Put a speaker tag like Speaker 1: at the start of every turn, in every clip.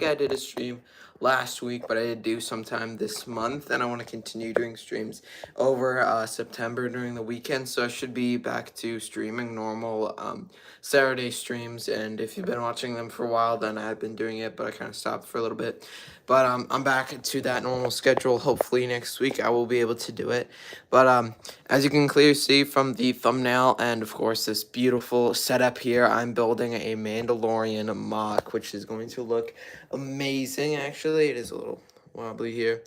Speaker 1: I did a stream last week, but I did do sometime this month, and I want to continue doing streams over September during the weekend. So I should be back to streaming normal Saturday streams. And if you've been watching them for a while, then I've been doing it, but I kind of stopped for a little bit. But I'm back to that normal schedule. Hopefully next week I will be able to do it. But as you can clearly see from the thumbnail and of course this beautiful setup here, I'm building a Mandolorian Moc, which is going to look amazing. Actually, it is a little wobbly here.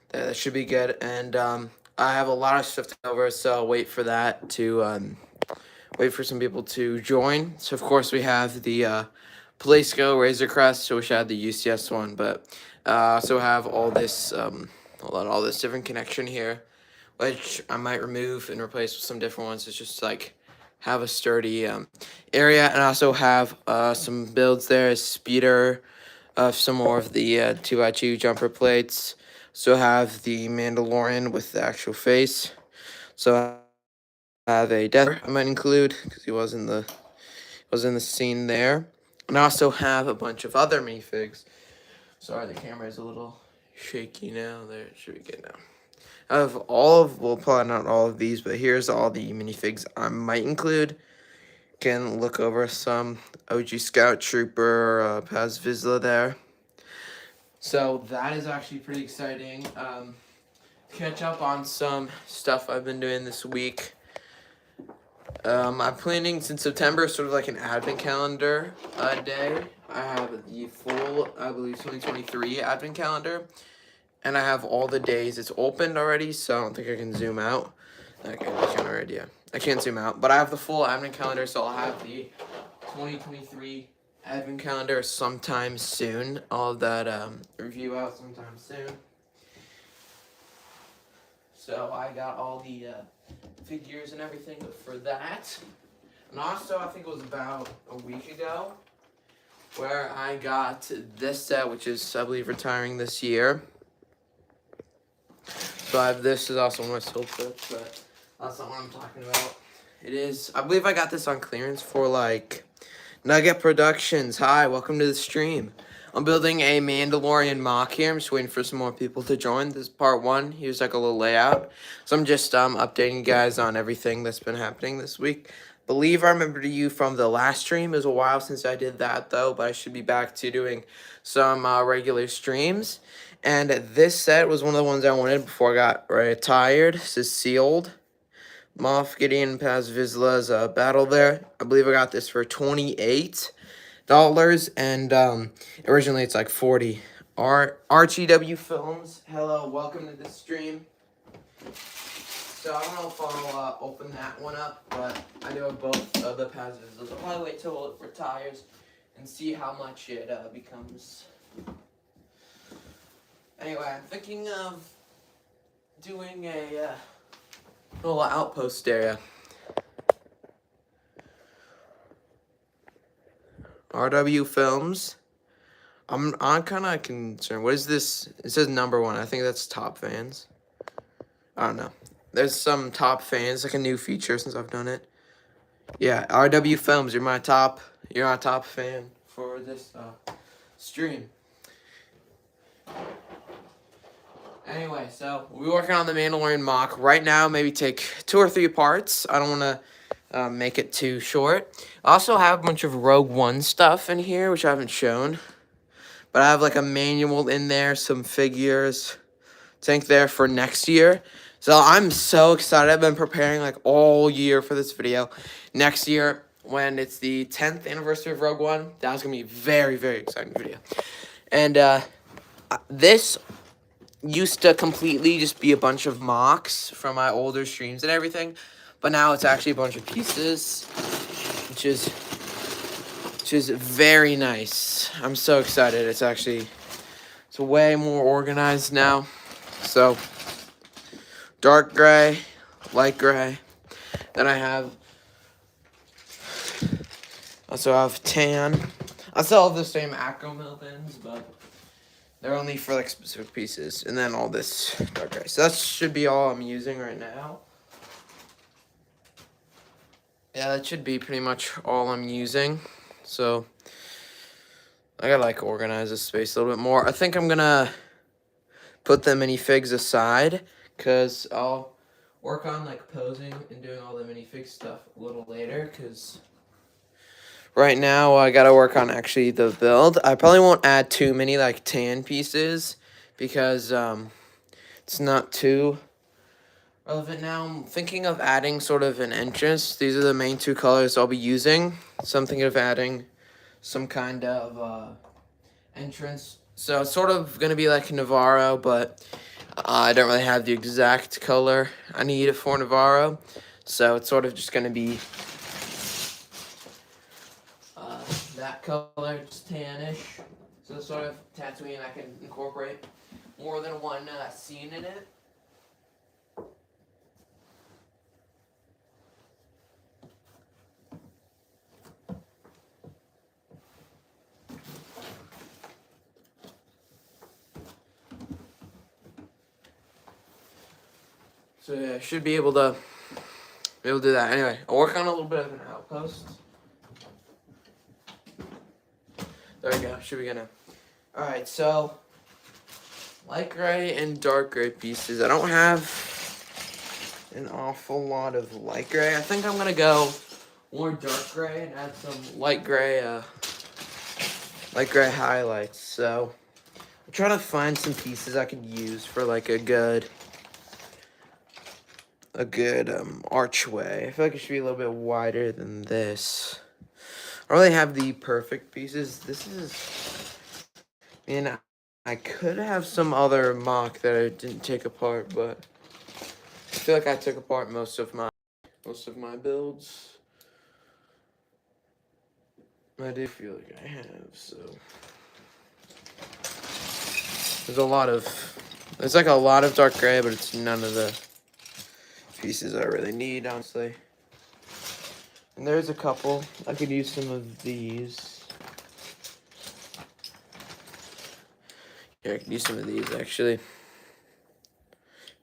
Speaker 1: That should be good. And I have a lot of stuff to cover, so I'll wait for that to wait for some people to join. So of course we have the Palacio Razor Crest. So wish I had the UCS one, but also have all this all this different connection here, which I might remove and replace with some different ones. It's just like have a sturdy area, and I also have some builds there, speeder, some more of the 2x2 jumper plates. So have the Mandalorian with the actual face. So I have a death I might include because he was in the scene there, and I also have a bunch of other minifigs. Sorry, the camera is a little shaky now. There, it should be good now. I have well, probably not all of these, but here's all the minifigs I might include. Can look over some OG Scout Trooper, Paz Vizsla there. So that is actually pretty exciting. Catch up on some stuff I've been doing this week. I'm planning since September, sort of like an advent calendar day. I have the full, I believe, 2023 advent calendar. And I have all the days. It's opened already, so I don't think I can zoom out. Okay, that's kind of an idea. I can't zoom out, but I have the full advent calendar, so I'll have the 2023 advent calendar sometime soon. I'll have that review out sometime soon. So I got all the figures and everything for that. And also, I think it was about a week ago where I got this set, which is, I believe, retiring this year. So I have this is also one of my soul sets, but that's not what I'm talking about. It is, I believe I got this on clearance for like Nugget Productions. Hi, welcome to the stream. I'm building a Mandalorian Moc here. I'm just waiting for some more people to join. This is part one. Here's like a little layout. So I'm just updating you guys on everything that's been happening this week. Believe I remember you from the last stream. It was a while since I did that though, but I should be back to doing some regular streams. And this set was one of the ones I wanted before I got retired. This is sealed. Moff Gideon Paz Vizsla's battle there. I believe I got this for $28. And originally it's like 40. RGW Films, hello, welcome to the stream. So I don't know if I'll open that one up, but I do have both of the Paz Vizslas. I'll probably wait till it retires and see how much it becomes. Anyway, I'm thinking of doing a little outpost area. RW Films. I'm kind of concerned. What is this? It says number one. I think that's top fans. I don't know. There's some top fans, like a new feature since I've done it. Yeah, RW Films. You're my top fan for this stream. Anyway, so we're working on the Mandalorian Moc right now. Maybe take 2 or 3 parts. I don't want to make it too short. I also have a bunch of Rogue One stuff in here, which I haven't shown. But I have like a manual in there, some figures. Tank there for next year. So I'm so excited. I've been preparing like all year for this video. Next year, when it's the 10th anniversary of Rogue One, that's going to be a very, very exciting video. And this used to completely just be a bunch of mocks from my older streams and everything, but now it's actually a bunch of pieces, which is very nice. I'm so excited. It's way more organized now. So dark gray, light gray. Then I also have tan. I still have the same Acro Mill bins, but they're only for like specific pieces. And then all this dark gray. So that should be all I'm using right now. Yeah, that should be pretty much all I'm using. So I gotta like organize this space a little bit more. I think I'm gonna put the minifigs aside because I'll work on like posing and doing all the minifig stuff a little later because right now I gotta work on actually the build. I probably won't add too many like tan pieces because it's not too relevant now. I'm thinking of adding sort of an entrance. These are the main two colors I'll be using. So I'm thinking of adding some kind of entrance. So it's sort of going to be like Navarro, but I don't really have the exact color I need for Navarro. So it's sort of just going to be that color, just tannish. So sort of Tatooine, I can incorporate more than one scene in it. So yeah, I should be able to do that. Anyway, I'll work on a little bit of an outpost. There we go. Should be gonna. All right, so light gray and dark gray pieces. I don't have an awful lot of light gray. I think I'm gonna go more dark gray and add some light gray highlights. So I'm trying to find some pieces I could use for like a good archway. I feel like it should be a little bit wider than this. I don't really have the perfect pieces. This is, and I could have some other mock that I didn't take apart, but I feel like I took apart most of my builds. I do feel like I have, so there's like a lot of dark gray, but it's none of the pieces I really need, honestly. And there's a couple. I could use some of these. Yeah, I could use some of these, actually.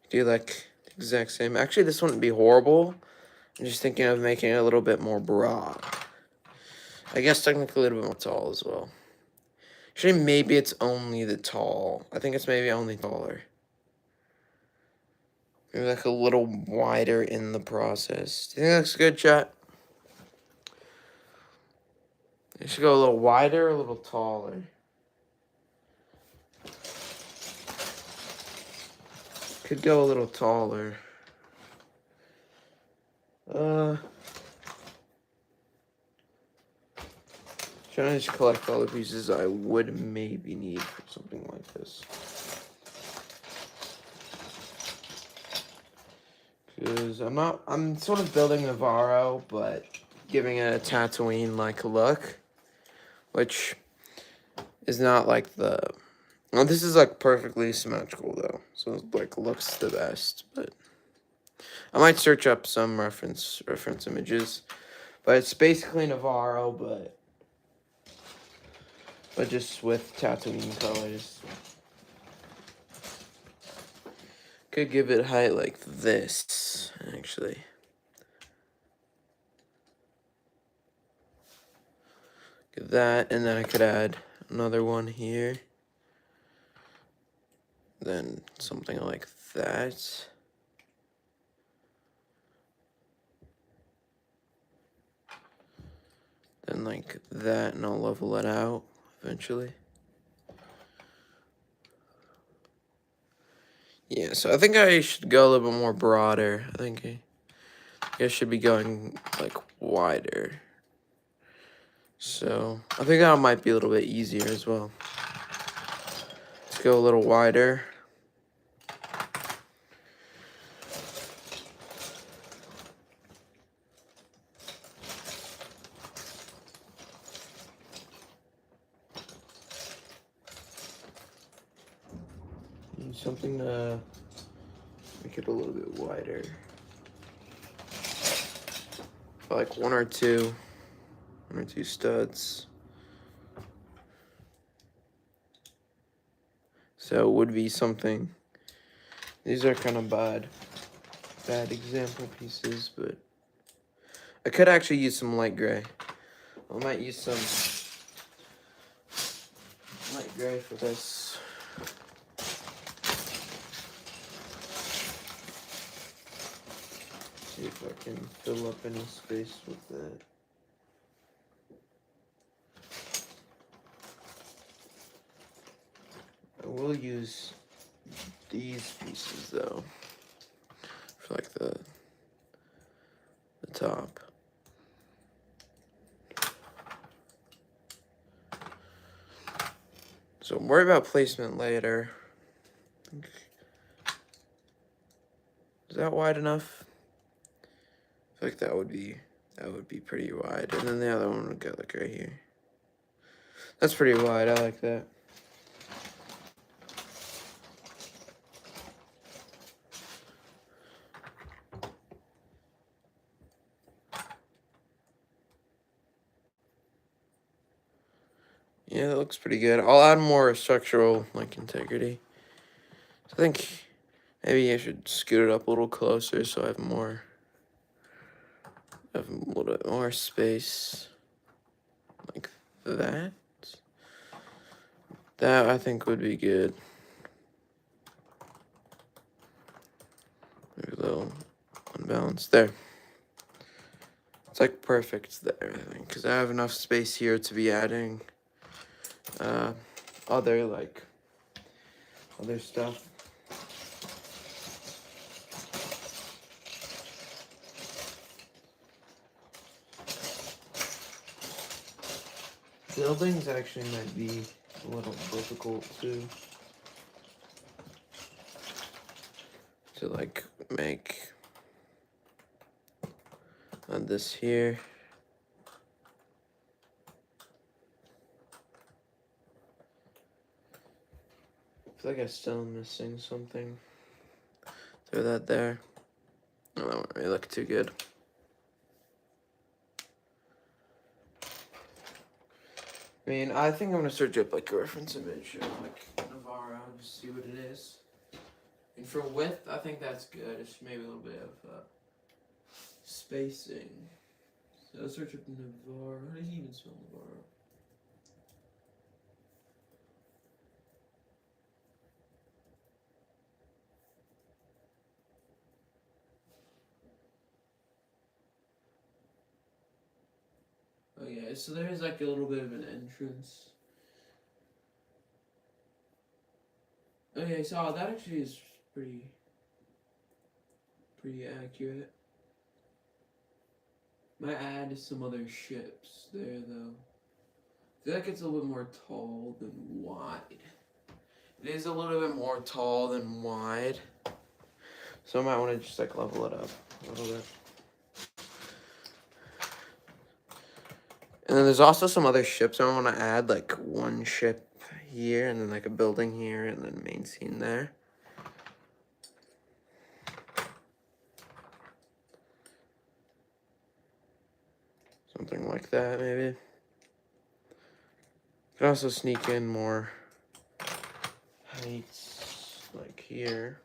Speaker 1: Do like the exact same. Actually, this wouldn't be horrible. I'm just thinking of making it a little bit more broad. I guess technically a little bit more tall as well. Actually, maybe it's only the tall. I think it's maybe only taller. Maybe like a little wider in the process. Do you think that looks good, chat? It should go a little wider, a little taller. Could go a little taller. Trying to just collect all the pieces I would maybe need for something like this. Because I'm sort of building Navarro, but giving it a Tatooine-like look. Which is not like the... Well, this is like perfectly symmetrical though. So it like looks the best, but... I might search up some reference images. But it's basically Navarro, but just with Tatooine colors. Could give it height like this, actually. Get that, and then I could add another one here. Then something like that. Then like that, and I'll level it out eventually. Yeah, so I think I should go a little bit more broader. I think I should be going like wider. So I think that might be a little bit easier as well. Let's go a little wider. Something to make it a little bit wider. Like one or two studs. So it would be something. These are kind of bad example pieces, but I could actually use some light gray. I might use some gray for this. See if I can fill up any space with that. I will use these pieces though for like the top. So worry about placement later. Is that wide enough? I feel like that would be pretty wide. And then the other one would go like right here. That's pretty wide. I like that. Yeah, that looks pretty good. I'll add more structural like integrity. So I think maybe I should scoot it up a little closer so I have a little bit more space like that. That I think would be good. Maybe a little unbalanced there. It's like perfect there, I think, because I have enough space here to be adding other stuff. Buildings actually might be a little difficult to like make on this here. I feel like I'm still missing something. Throw that there. Oh, that won't really look too good. I mean, I think I'm gonna search up like a reference image of like Navarro and just see what it is. And for width, I think that's good. It's maybe a little bit of spacing. So I'll search up Navarro. How does he even spell Navarro? Oh yeah, so there's like a little bit of an entrance. Okay, so that actually is pretty accurate. Might add some other ships there though. I feel like it's a little more tall than wide. It is a little bit more tall than wide. So I might want to just like level it up a little bit. And then there's also some other ships I want to add, like one ship here and then like a building here and then main scene there. Something like that maybe. Could also sneak in more heights like here.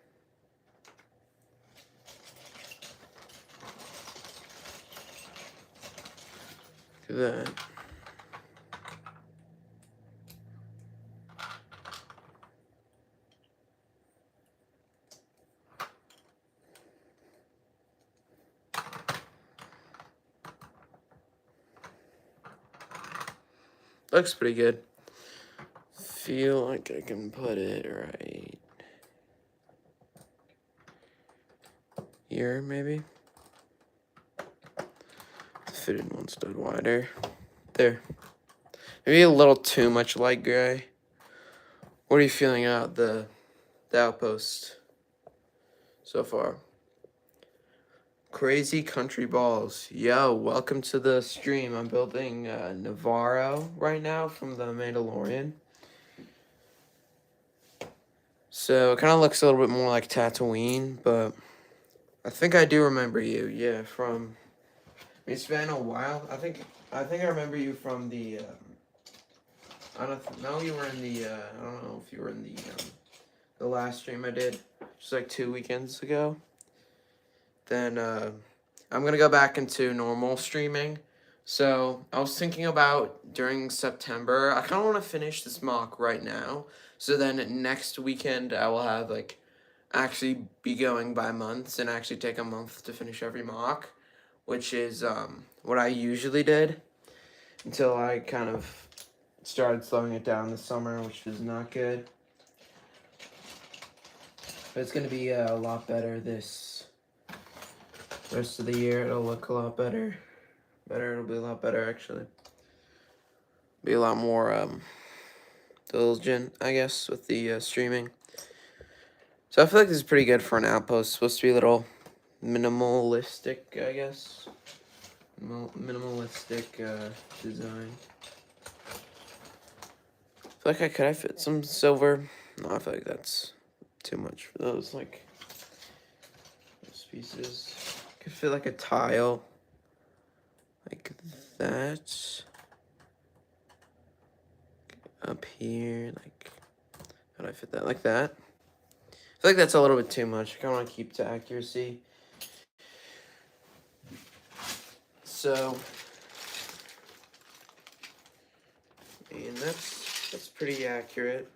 Speaker 1: Look at that. Looks pretty good. Feel like I can put it right here, maybe. Fit in one stud wider. There. Maybe a little too much light gray. What are you feeling out the outpost so far? Crazy Country Balls. Yo, welcome to the stream. I'm building Navarro right now from the Mandolorian. So it kind of looks a little bit more like Tatooine, but I think I do remember you. Yeah, from it's been a while. I think I remember you from the. I don't know you were in the. I don't know if you were in the last stream I did, just like 2 weekends ago. Then I'm gonna go back into normal streaming. So I was thinking about during September, I kind of want to finish this mock right now. So then next weekend I will have like actually be going by months and actually take a month to finish every mock, which is what I usually did until I kind of started slowing it down this summer, which was not good. But it's going to be a lot better this rest of the year. It'll look a lot better. It'll be a lot better, actually. Be a lot more diligent, I guess, with the streaming. So I feel like this is pretty good for an outpost. It's supposed to be a little minimalistic, I guess. Minimalistic design. I feel like could I fit some silver? No, I feel like that's too much for those pieces. Could fit like a tile, like that. Up here, like how do I fit that? Like that. I feel like that's a little bit too much. I kind of want to keep to accuracy. So, and that's pretty accurate.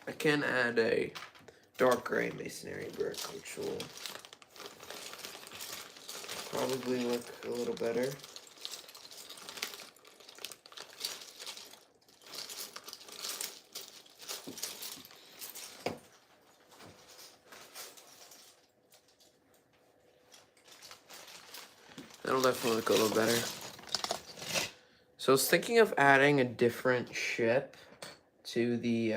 Speaker 1: I can add a dark gray masonry brick, which will probably look a little better. That'll definitely look a little better. So I was thinking of adding a different ship to the,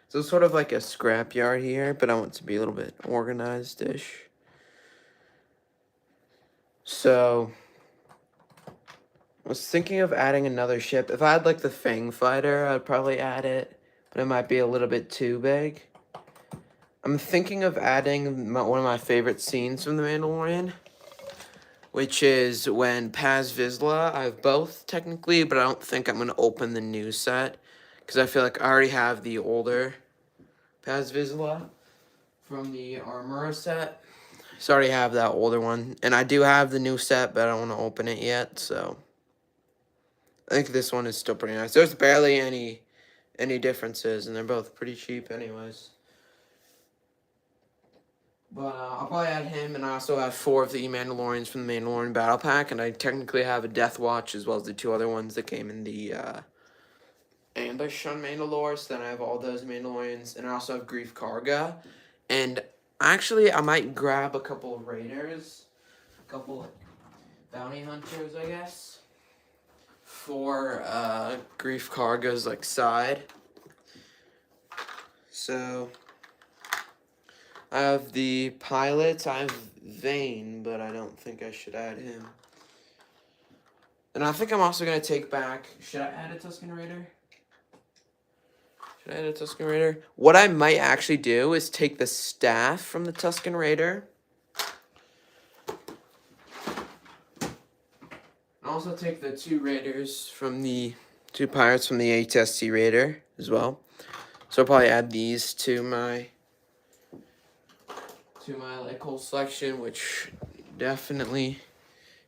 Speaker 1: so it's sort of like a scrapyard here, but I want it to be a little bit organized-ish. So I was thinking of adding another ship. If I had like the Fang Fighter, I'd probably add it, but it might be a little bit too big. I'm thinking of adding one of my favorite scenes from The Mandalorian, which is when Paz Vizsla. I have both technically, but I don't think I'm going to open the new set because I feel like I already have the older Paz Vizsla from the Armorer set. So I already have that older one, and I do have the new set, but I don't want to open it yet, so I think this one is still pretty nice. There's barely any differences, and they're both pretty cheap anyways. But I'll probably add him, and I also have 4 of the Mandalorians from the Mandalorian Battle Pack, and I technically have a Death Watch as well as the 2 other ones that came in the Ambush on Mandalore, so then I have all those Mandalorians, and I also have Grief Karga. And actually, I might grab a couple of Raiders, a couple Bounty Hunters, I guess, for Grief Karga's like side. So I have the pilots. I have Vane, but I don't think I should add him. And I think I'm also going to take back... Should I add a Tusken Raider? Should I add a Tusken Raider? What I might actually do is take the staff from the Tusken Raider. And also take the 2 Raiders from the... 2 pirates from the HST Raider as well. So I'll probably add these to my like whole selection, which definitely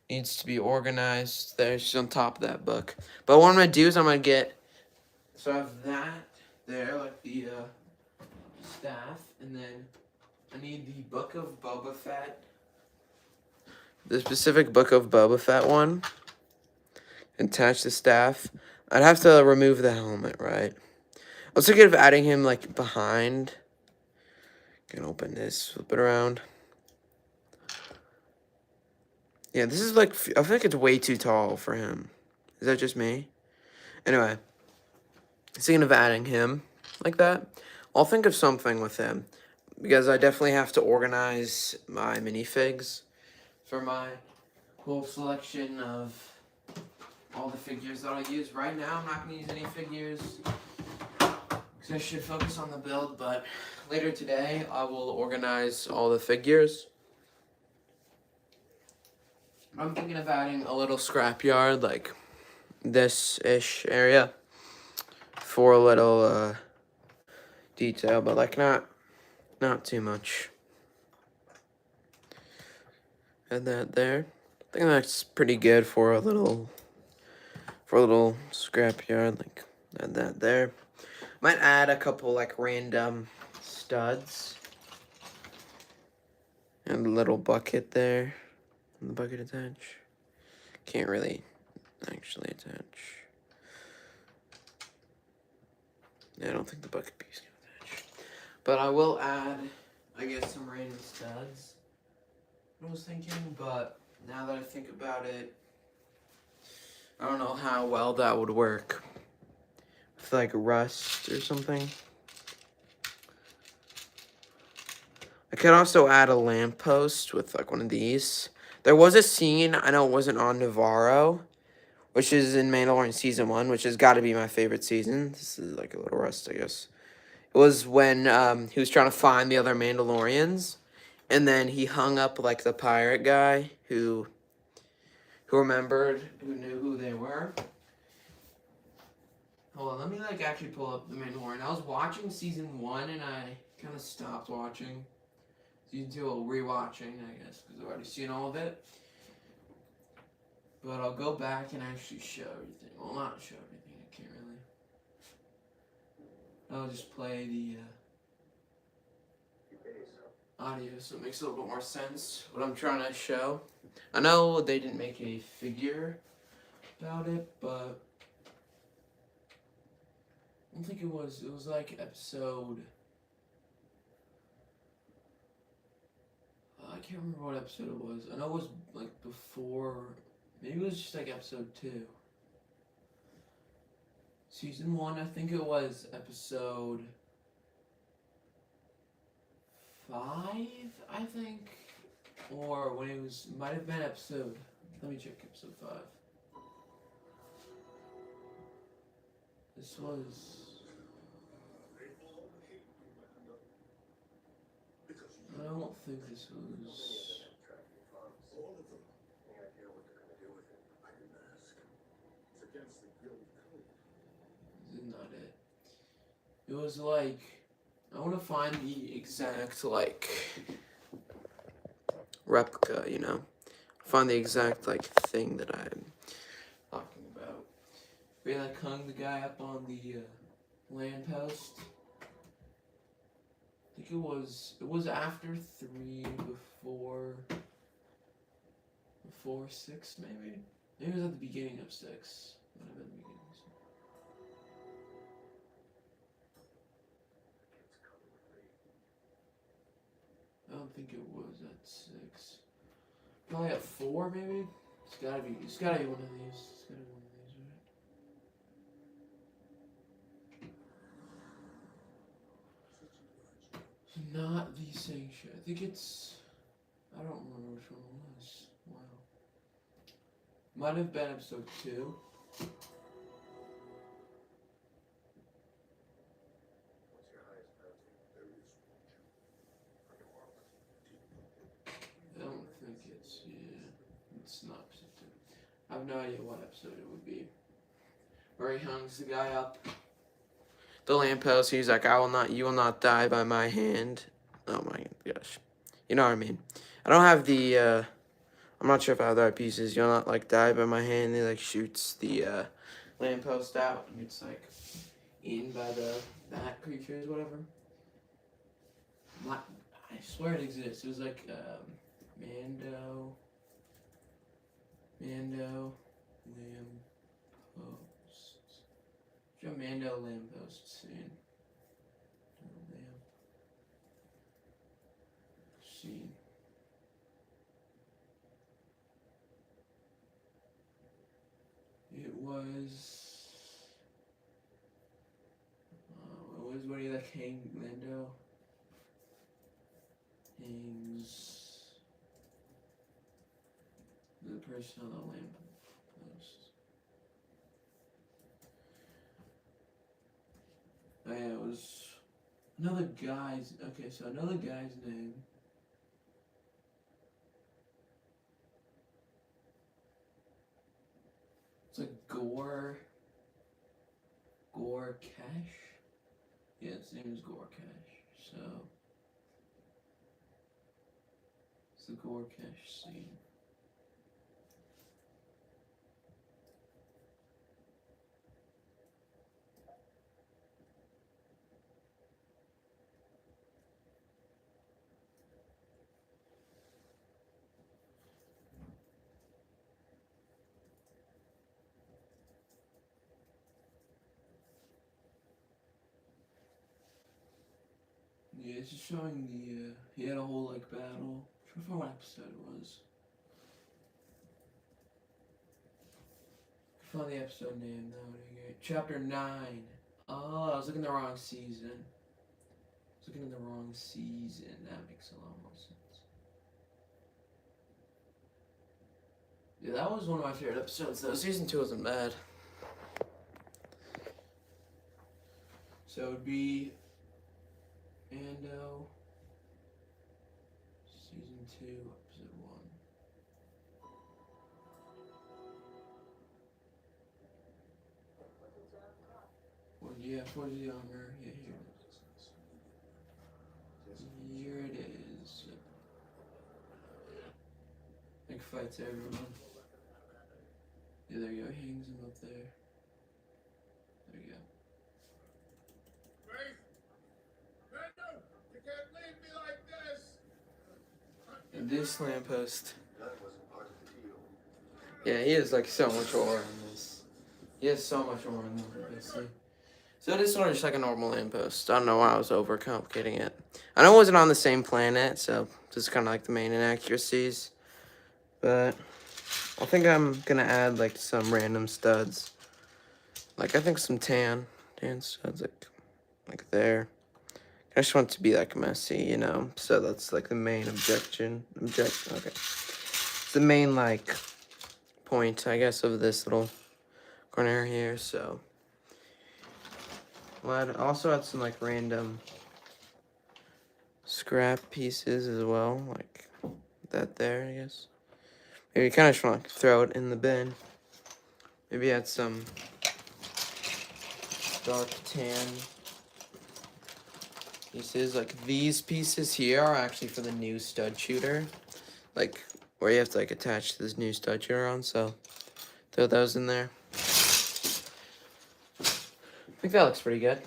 Speaker 1: needs to be organized. There's on top of that book. But what I'm gonna do is I'm gonna get, so I have that there, like the staff, and then I need the Book of Boba Fett, the specific Book of Boba Fett one. Attach the staff. I'd have to remove the helmet, right? I was thinking of adding him like behind. Can open this, flip it around. Yeah, this is like, I feel like it's way too tall for him. Is that just me? Anyway, I was thinking of adding him like that. I'll think of something with him because I definitely have to organize my minifigs for my whole selection of all the figures that I'll use. Right now, I'm not going to use any figures because I should focus on the build, but later today, I will organize all the figures. I'm thinking of adding a little scrapyard, like this-ish area, for a little detail, but like not too much. Add that there. I think that's pretty good for a little scrapyard. Like, add that there. Might add a couple like random studs and a little bucket there. And the bucket attach. Can't really actually attach. Yeah, I don't think the bucket piece can attach. But I will add, I guess, some random studs. I was thinking, but now that I think about it, I don't know how well that would work with like rust or something. I could also add a lamppost with like one of these. There was a scene, I know it wasn't on Navarro, which is in Mandalorian Season 1, which has got to be my favorite season. This is like a little rust, I guess. It was when he was trying to find the other Mandalorians, and then he hung up like the pirate guy who remembered, who knew who they were. Hold on, let me like actually pull up the Mandalorian. I was watching Season 1 and I kind of stopped watching. Season 2 I'll rewatching, I guess, because I've already seen all of it. But I'll go back and actually show everything. Well, not show everything, I can't really. I'll just play the audio so it makes a little bit more sense what I'm trying to show. I know they didn't make a figure about it, but I don't think it was like episode, I can't remember what episode it was. I know it was like before, maybe it was just like episode 2. Season 1, I think it was episode 5, I think. Or when it was, might have been episode, let me check episode 5. This was, I don't think this was, this is not it. It was like, I want to find the exact, like, replica, you know? Find the exact, like, thing that I'm talking about. We, like, hung the guy up on the lamppost. I think it was after 3, before 6, maybe? Maybe it was at the beginning of 6. Might have been the beginning of 6. I don't think it was at 6. Probably at 4, maybe? It's gotta be one of these. It's gotta be one of these, right? Not the Sanction. I think it's, I don't remember which one it was. Wow. Might have been episode 2. I don't think it's, yeah, it's not episode 2. I have no idea what episode it would be. Where he hangs the guy up the lamppost. He's like, you will not die by my hand. Oh my gosh. You know what I mean. I don't have the, I'm not sure if I have the right pieces. You'll not, like, die by my hand. He, like, shoots the, lamppost out. And it's, like, in by the bat creatures, whatever. I swear it exists. It was, like, Mando, lamppost. Show Mando lamppost scene. Scene. It was when he like hang Mando hangs the person on the lamppost. Oh yeah, it was another guy's, okay, so another guy's name. It's like Cash. Yeah, his name is Cash. So it's the Cash scene. Yeah, it's just showing the, he had a whole, like, battle. I'm trying to find what episode it was. I found the episode name, though. Chapter 9. Oh, I was looking at the wrong season. That makes a lot more sense. Yeah, that was one of my favorite episodes, though. Season 2 wasn't bad. So it would be Ando, Season 2, Episode 1. Well, yeah, 40 younger. Yeah, here it is. Here it is. Like, fights everyone. Yeah, there you go. He hangs him up there. There you go.
Speaker 2: You can't leave me like this.
Speaker 1: And this lamppost. Yeah, he has like so much ore in this. He has so much ore in this. So this one is just like a normal lamppost. I don't know why I was overcomplicating it. I know it wasn't on the same planet, so this is kind of like the main inaccuracies. But I think I'm gonna add like some random studs. Like I think some tan studs like there. I just want it to be like messy, you know. So that's like the main objection. Okay. It's the main like point, I guess, of this little corner here. So I'll also add some like random scrap pieces as well, like that there, I guess. Maybe you kind of just want to throw it in the bin. Maybe add some dark tan pieces. Like these pieces here are actually for the new stud shooter. Like where you have to like attach this new stud shooter on, so throw those in there. I think that looks pretty good.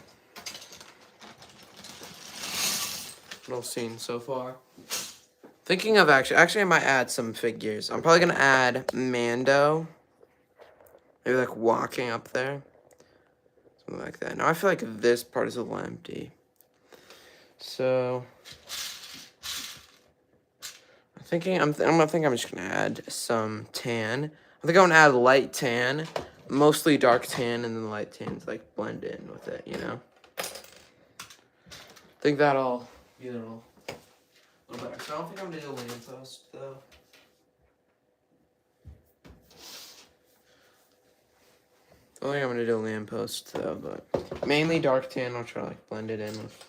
Speaker 1: Little scene so far. Thinking of actually I might add some figures. I'm probably gonna add Mando. Maybe like walking up there. Something like that. Now I feel like this part is a little empty. So I think I'm just gonna add some tan. I think I'm gonna add light tan, mostly dark tan, and then the light tans like blend in with it, you know? I think that'll be a little better. So I don't think I'm gonna do a lamppost though. I don't think I'm gonna do a lamppost though, but mainly dark tan. I'll try to like blend it in with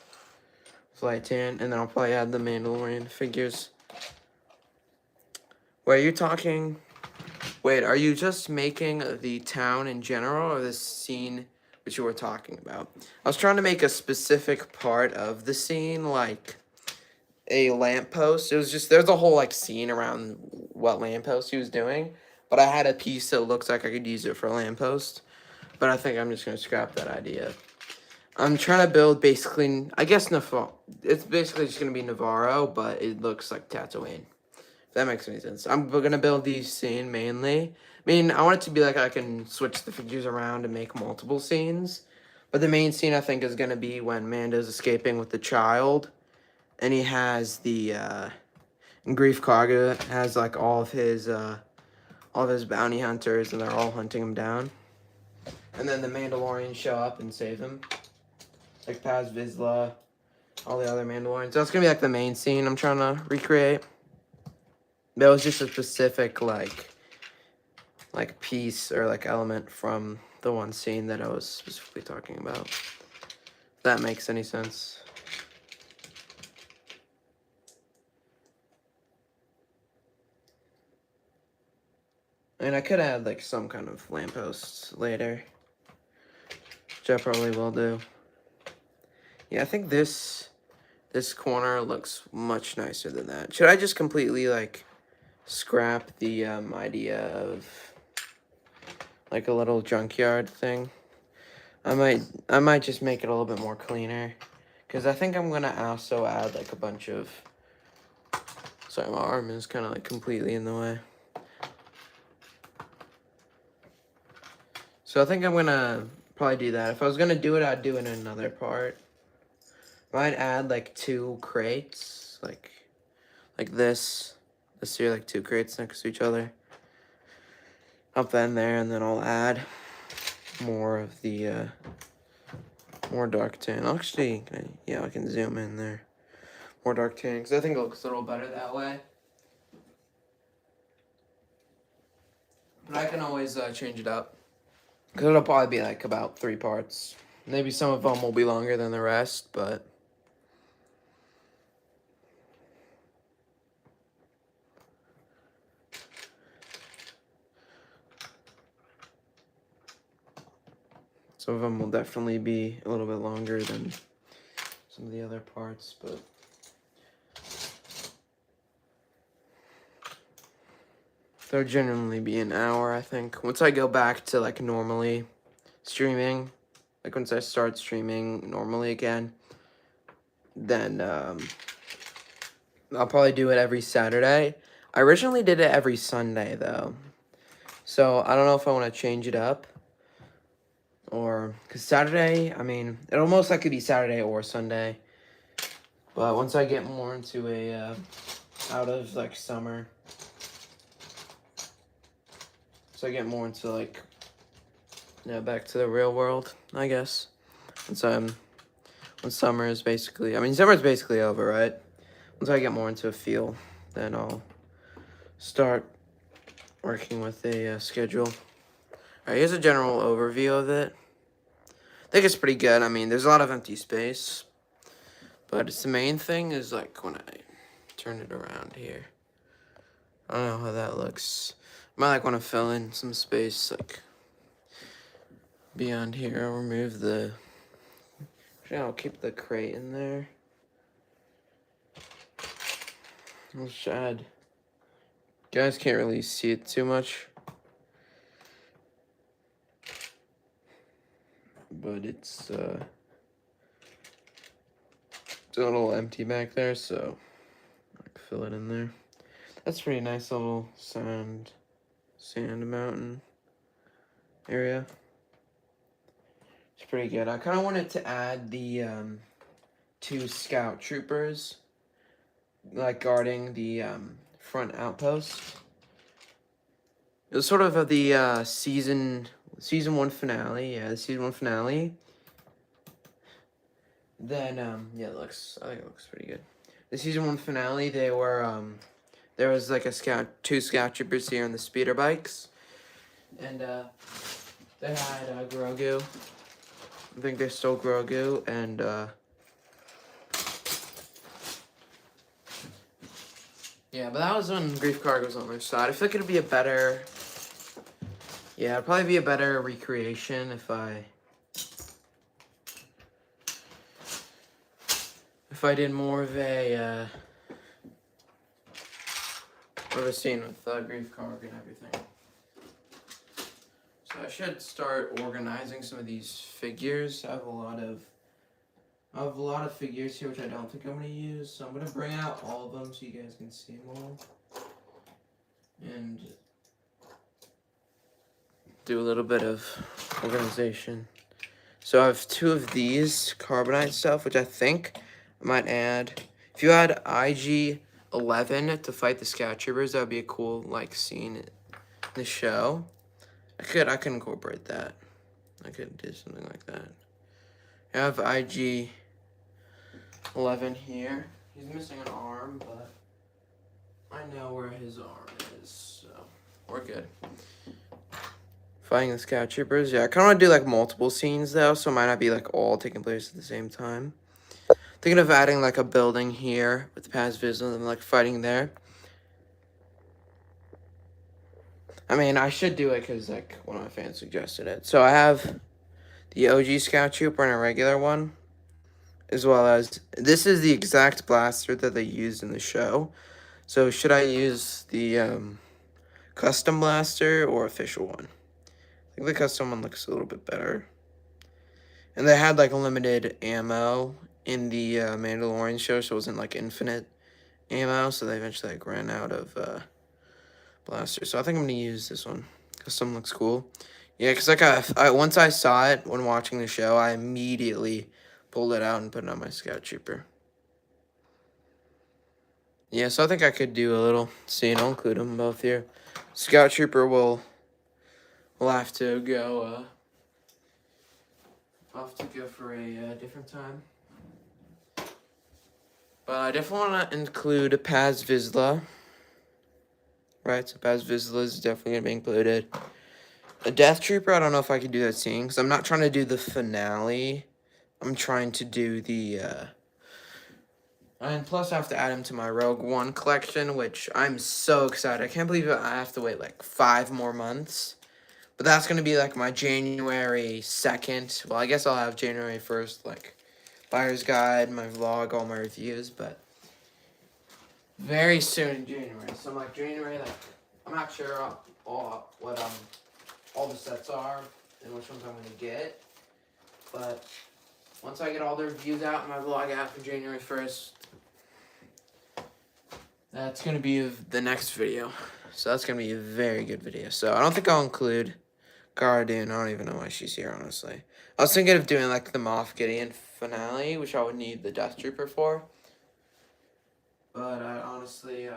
Speaker 1: light tan, and then I'll probably add the Mandalorian figures. Wait, are you talking? Wait, are you just making the town in general, or this scene which you were talking about? I was trying to make a specific part of the scene, like a lamppost. It was just, there's a whole like scene around what lamppost he was doing, but I had a piece that looks like I could use it for a lamppost, but I think I'm just gonna scrap that idea. I'm trying to build basically, I guess it's basically just gonna be Navarro, but it looks like Tatooine. If that makes any sense. I'm gonna build these scene mainly. I mean, I want it to be like I can switch the figures around and make multiple scenes. But the main scene I think is gonna be when Mando's escaping with the child, and he has the and Grief Karga has like all of his bounty hunters, and they're all hunting him down. And then the Mandalorians show up and save him. Like Paz Vizsla, all the other Mandalorians. That's gonna be like the main scene I'm trying to recreate. That was just a specific like piece or like element from the one scene that I was specifically talking about. If that makes any sense. And I could add like some kind of lampposts later, which I probably will do. Yeah, I think this corner looks much nicer than that. Should I just completely like scrap the idea of like a little junkyard thing? I might just make it a little bit more cleaner, because I think I'm gonna also add like a bunch of, sorry, my arm is kind of like completely in the way. So I think I'm gonna probably do that. If I was gonna do it, I'd do it in another part. Might add like 2 crates, like this. This here, like 2 crates next to each other. Up in there, and then I'll add more of the more dark tan. Actually, I can zoom in there. More dark tan, because I think it looks a little better that way. But I can always change it up. Because it'll probably be like about 3 parts. Maybe some of them will be longer than the rest, but... some of them will definitely be a little bit longer than some of the other parts, but... they'll generally be an hour, I think. Once I go back to, like, normally streaming, like, once I start streaming normally again, then, I'll probably do it every Saturday. I originally did it every Sunday, though. So, I don't know if I want to change it up. Or, because Saturday, I mean, it'll most likely be Saturday or Sunday. But once I get more into out of, like, summer. So I get more into, like, back to the real world, I guess. When summer is basically, summer is basically over, right? Once I get more into a feel, then I'll start working with a schedule. Alright, here's a general overview of it. I think it's pretty good. I mean, there's a lot of empty space. But it's the main thing is, like, when I turn it around here. I don't know how that looks. I might, like, want to fill in some space, like, beyond here. I'll remove the... actually, I'll keep the crate in there. I'll just add... you guys can't really see it too much. But it's a little empty back there, so I can fill it in there. That's a pretty nice little sand mountain area. It's pretty good. I kind of wanted to add the 2 scout troopers, like, guarding the front outpost. It was sort of the season 1 finale. Yeah, the season 1 finale. Then yeah, I think it looks pretty good. The season 1 finale, they were there was like 2 scout troopers here on the speeder bikes, and they had Grogu. I think they're still Grogu, and yeah, but that was when Grief Karga was on their side. I feel like it'd be a better... yeah, it'd probably be a better recreation if I did more of a scene with Grief Karga and everything. So I should start organizing some of these figures. I have a lot of figures here which I don't think I'm gonna use, so I'm gonna bring out all of them so you guys can see them all. And do a little bit of organization. So I have 2 of these carbonite stuff, which I think I might add. If you add IG-11 to fight the scout troopers, that would be a cool, like, scene in the show. I could incorporate that. I could do something like that. I have IG-11 here. He's missing an arm, but I know where his arm is, so we're good. Fighting the scout troopers. Yeah, I kind of want to do, like, multiple scenes, though, so it might not be, like, all taking place at the same time. Thinking of adding, like, a building here with the Paz Visual and, like, fighting there. I mean, I should do it because, like, one of my fans suggested it. So I have the OG Scout Trooper and a regular one, as well as... this is the exact blaster that they used in the show. So should I use the custom blaster or official one? I think the custom one looks a little bit better. And they had, like, limited ammo in the Mandalorian show, so it wasn't, like, infinite ammo. So they eventually, like, ran out of blaster. So I think I'm gonna use this one. Custom looks cool. Yeah, because, like, once I saw it when watching the show, I immediately pull it out and put it on my Scout Trooper. Yeah, so I think I could do a little scene. I'll include them both here. Scout Trooper will have to go. I'll have to go for a different time. But I definitely want to include Paz Vizsla. Right, so Paz Vizsla is definitely going to be included. A Death Trooper, I don't know if I can do that scene, because I'm not trying to do the finale. I'm trying to do the, and plus I have to add him to my Rogue One collection, which I'm so excited. I can't believe I have to wait like 5 more months. But that's going to be like my January 2nd. Well, I guess I'll have January 1st, like, buyer's guide, my vlog, all my reviews, but very soon in January. So I'm like January, like, I'm not sure what all the sets are and which ones I'm going to get. But once I get all the reviews out and my vlog out for January 1st, that's going to be the next video. So that's going to be a very good video. So I don't think I'll include Cara Dune. I don't even know why she's here, honestly. I was thinking of doing like the Moff Gideon finale, which I would need the Death Trooper for. But I honestly,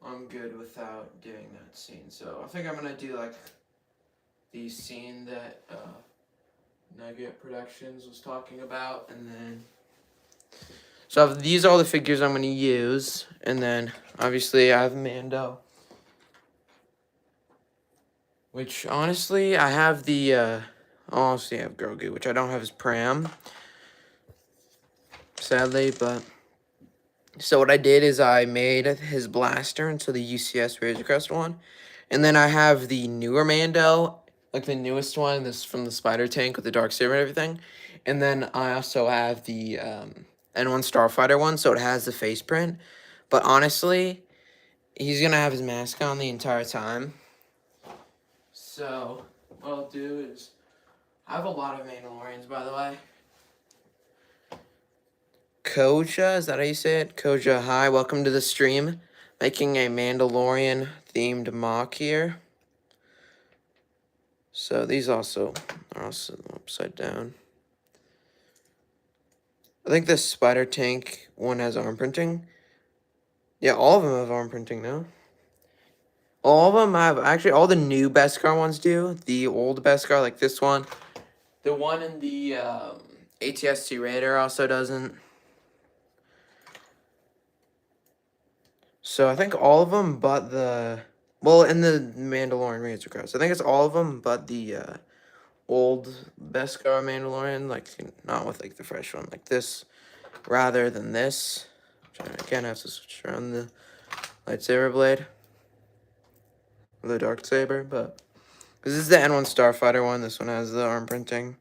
Speaker 1: I'm good without doing that scene. So I think I'm going to do like the scene that Nugget Productions was talking about. And then, so these are all the figures I'm going to use. And then, obviously, I have Mando. Which, honestly, I have the, honestly, I have Grogu, which I don't have his Pram. Sadly, but... So what I did is I made his blaster into the UCS Razor Crest one. And then I have the newer Mando, like the newest one, this from the Spider Tank with the Darksaber and everything. And then I also have the N1 Starfighter one, so it has the face print. But honestly, he's going to have his mask on the entire time. So what I'll do is, I have a lot of Mandalorians, by the way. Koja, is that how you say it? Koja, hi, welcome to the stream. Making a Mandalorian themed mock here. So these also are also upside down. I think this Spider Tank one has arm printing. Yeah, all of them have arm printing now. All of them have, actually all the new Beskar ones do. The old Beskar, like this one. The one in the ATST Raider also doesn't. So I think all of them but the... Well, in the Mandalorian Razor Crest. I think it's all of them but the old Beskar Mandalorian. Like, not with, like, the fresh one. Like this, rather than this. Which I again have to switch around the lightsaber blade. Or the dark saber, but... This is the N1 Starfighter one. This one has the arm printing.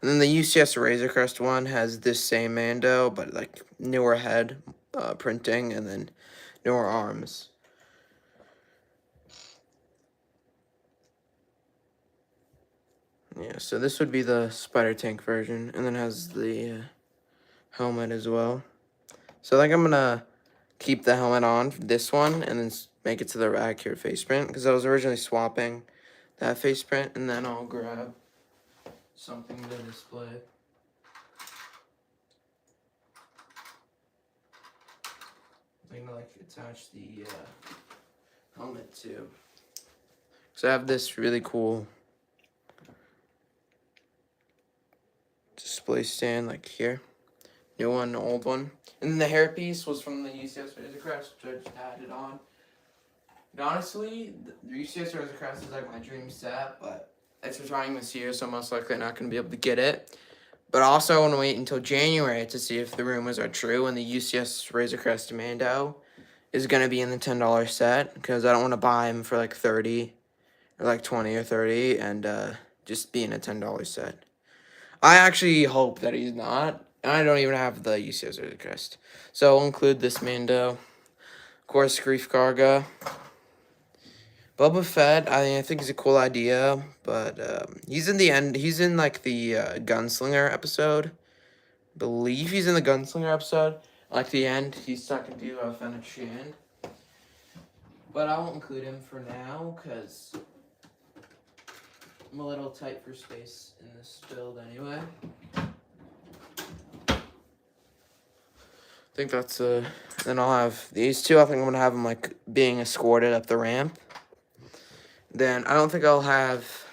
Speaker 1: And then the UCS Razor Crest one has this same Mando, but, like, newer head printing, and then newer arms. Yeah, so this would be the Spider Tank version, and then has the helmet as well. So I think I'm gonna keep the helmet on for this one, and then make it to the accurate face print, because I was originally swapping that face print, and then I'll grab something to display. I'm gonna like attach the helmet too. So I have this really cool display stand like here. New one, old one. And then the hairpiece was from the UCS Razor Crest, which I just added on. And honestly, the UCS Razor Crest is like my dream set, but it's retiring this year, so I'm most likely not going to be able to get it. But also I want to wait until January to see if the rumors are true, and the UCS Razor Crest Mando is going to be in the $10 set, because I don't want to buy him for like 30 or like 20 or 30 and just be in a $10 set. I actually hope that he's not. And I don't even have the UCS Razor Crest. So I'll include this Mando. Of course, Grief Karga. Boba Fett, I think is a cool idea, but he's in the end. He's in like the Gunslinger episode. I believe he's in the Gunslinger episode. Like the end, he's talking to Fennec Shand. But I won't include him for now, because I'm a little tight for space in this build anyway. I think that's then I'll have these two. I think I'm gonna have them like being escorted up the ramp. Then I don't think I'll have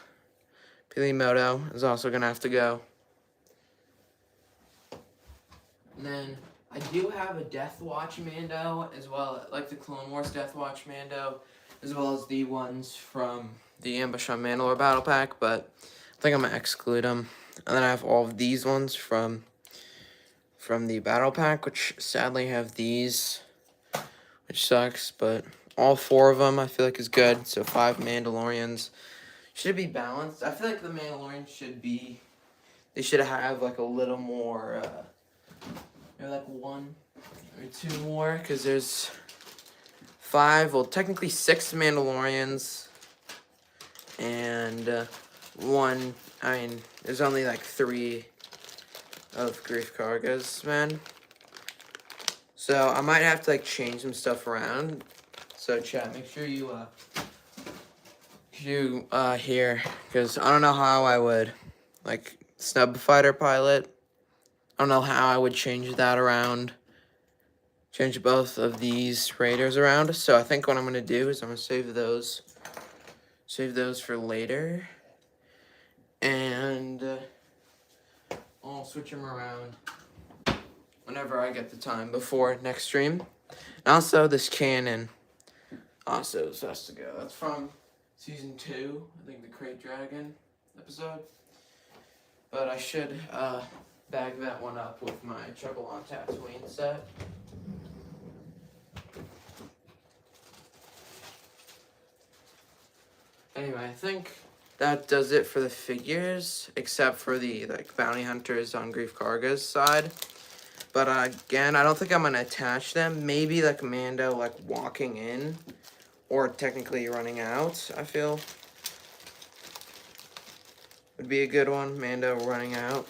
Speaker 1: Pilimoto is also gonna have to go. And then I do have a Death Watch Mando as well, like the Clone Wars Death Watch Mando, as well as the ones from the Ambush on Mandalore Battle Pack, but I think I'm gonna exclude them. And then I have all of these ones from the Battle Pack, which sadly have these, which sucks, but all 4 of them I feel like is good. So 5 Mandalorians. Should be balanced. I feel like the Mandalorians they should have like a little more, maybe like 1 or 2 more, because there's 5, well technically 6 Mandalorians, and 1, I mean, there's only like 3 of Grief Karga's men. So I might have to like change some stuff around. So chat, make sure you hear, because I don't know how I would like snub fighter pilot. I don't know how I would change that around. Change both of these raiders around. So I think what I'm gonna do is I'm gonna save those for later, and I'll switch them around whenever I get the time before next stream. And also, this cannon also has to go. That's from season 2, I think the Crate Dragon episode. But I should bag that one up with my Trouble on Tatooine set. Anyway, I think that does it for the figures, except for the like bounty hunters on Grief Karga's side. But again, I don't think I'm gonna attach them. Maybe like Mando like walking in, or technically running out, I feel would be a good one. Mando running out.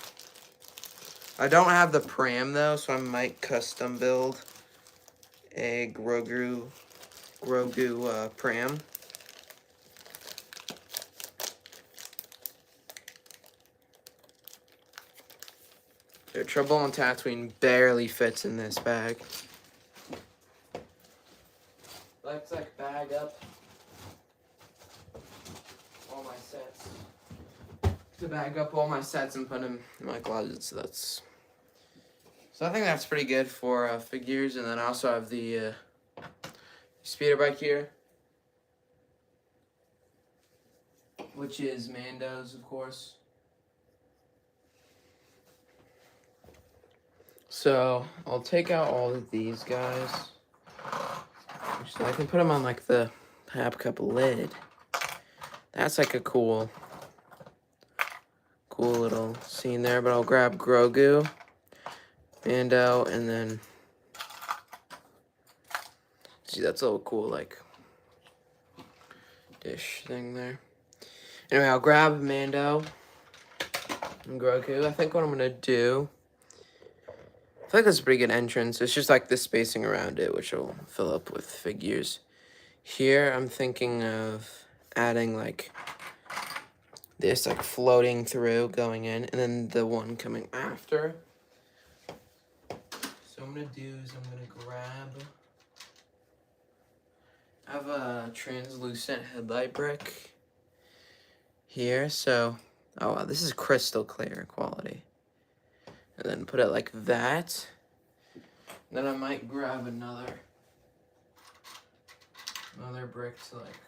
Speaker 1: I don't have the pram though, so I might custom build a Grogu pram. So Trouble on Tatooine barely fits in this bag. Let's like bag up all my sets. To bag up all my sets and put them in my closet. So I think that's pretty good for figures. And then I also have the speeder bike here, which is Mando's, of course. So I'll take out all of these guys. So I can put them on like the Hab Cup lid. That's like a cool little scene there. But I'll grab Grogu, Mando, and then see, that's a little cool like dish thing there. Anyway, I'll grab Mando and Grogu. I think what I'm gonna do, I feel like that's a pretty good entrance. It's just like the spacing around it, which will fill up with figures. Here, I'm thinking of adding like this, like floating through, going in, and then the one coming after. So what I'm gonna do is I'm gonna grab, I have a translucent headlight brick here, so, oh wow, this is crystal clear quality. And then put it like that. Then I might grab another brick to like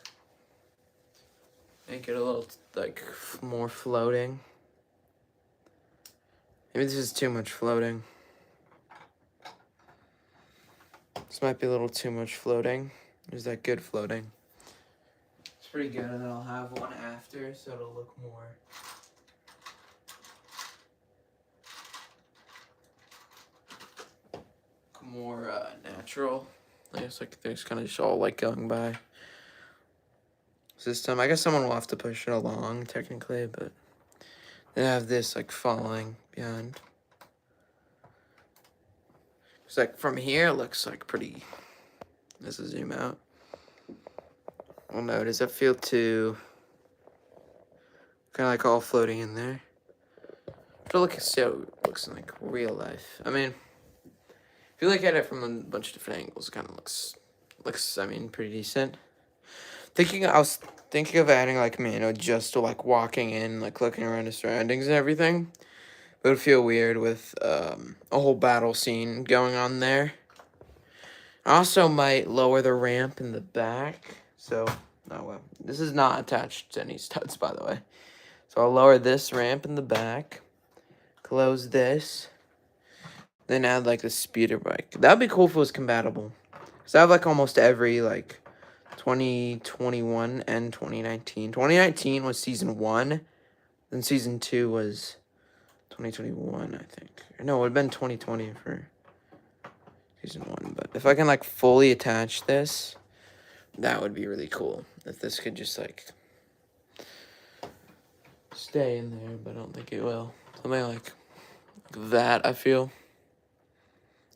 Speaker 1: make it a little like more floating. Maybe this is too much floating. This might be a little too much floating. Is that good floating? It's pretty good, and then I'll have one after, so it'll look more natural. I guess like there's kind of just all like going by. System. I guess someone will have to push it along technically, but they have this like falling behind. It's like from here it looks like pretty. Let's zoom out. Oh no, does that feel too Kind of like all floating in there. But look, so it looks like real life. I mean, if you look at it from a bunch of different angles, it kind of looks. I mean, pretty decent. I was thinking of adding like Mano just to like walking in, like looking around his surroundings and everything. It would feel weird with a whole battle scene going on there. I also might lower the ramp in the back. So, oh well, this is not attached to any studs, by the way. So I'll lower this ramp in the back, close this, then add like the speeder bike. That'd be cool if it was compatible. Cause I have like almost every like 2021 and 2019. 2019 was season 1, then season 2 was 2021, I think. No, it would have been 2020 for season 1. But if I can like fully attach this, that would be really cool. If this could just like stay in there, but I don't think it will. Something like that, I feel.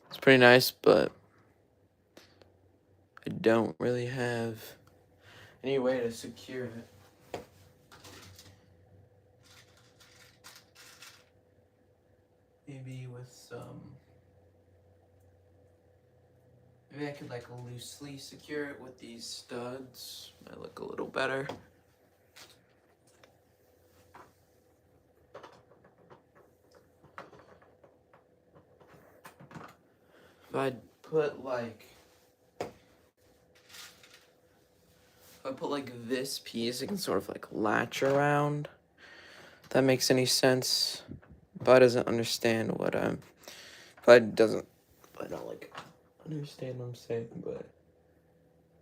Speaker 1: It's pretty nice, but I don't really have any way to secure it. Maybe with some... Maybe I could like loosely secure it with these studs. Might look a little better. If I put like... If I put like this piece, it can sort of like latch around. If that makes any sense. Bud doesn't understand what I'm... Bud doesn't... I don't like understand what I'm saying, but...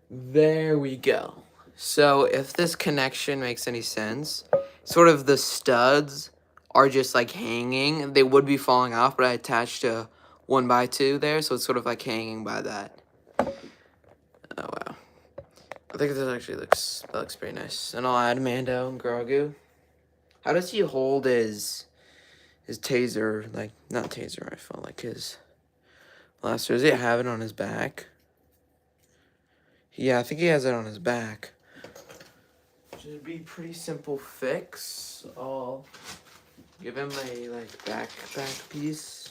Speaker 1: There we go. So if this connection makes any sense, sort of the studs are just like hanging. They would be falling off, but I attached a 1x2 there, so it's sort of like hanging by that. Oh wow. I think that looks pretty nice. And I'll add Mando and Grogu. How does he hold his taser, like not taser rifle, like his blaster? Does he have it on his back? Yeah, I think he has it on his back. Should be pretty simple fix. I'll give him a like backpack piece.